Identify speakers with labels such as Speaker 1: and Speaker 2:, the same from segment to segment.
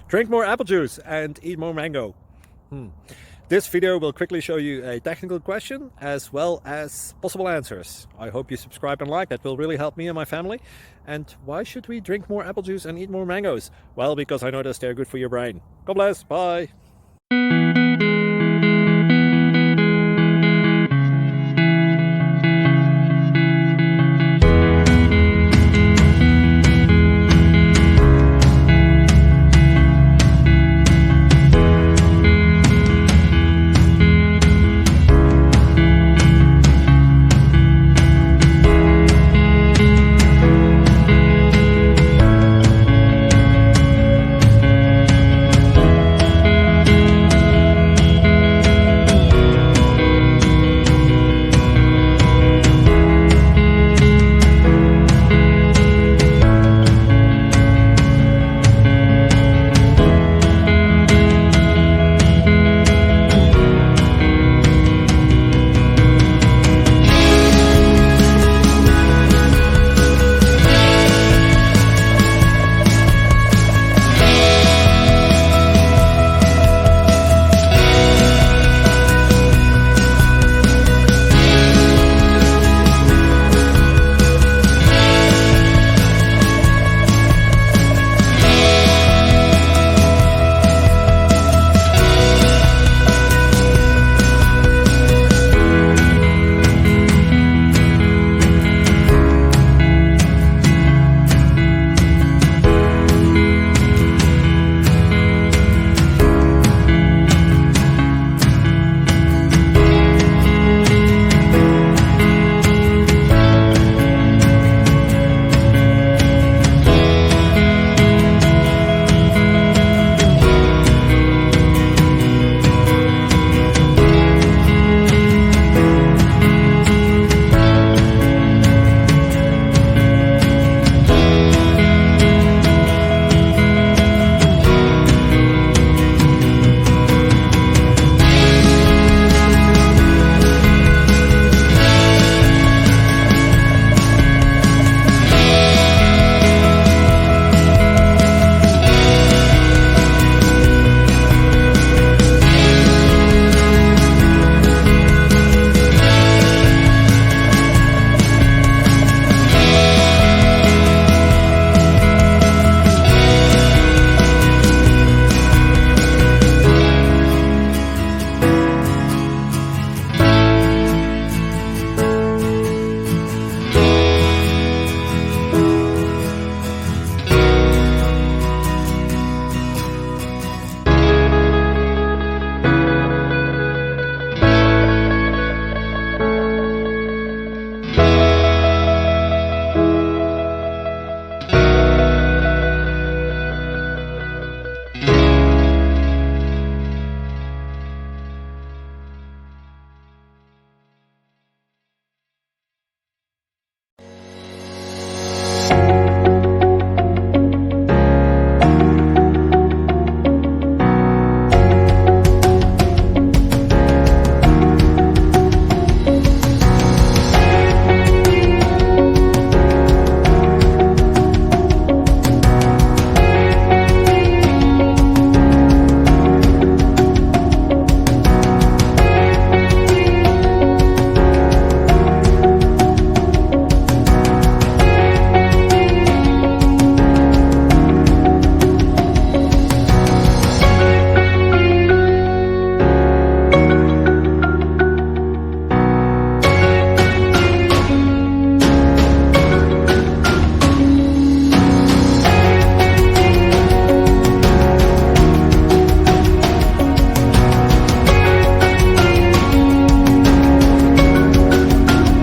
Speaker 1: Drink more apple juice and eat more mango. This video will quickly show you a technical question as well as possible answers. I hope you subscribe and like, that will really help me and my family. And why should we drink more apple juice and eat more mangoes? Well, because I noticed they're good for your brain. God bless, bye!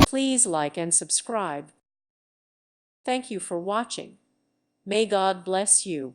Speaker 2: Please like and subscribe. Thank you for watching. May God bless you.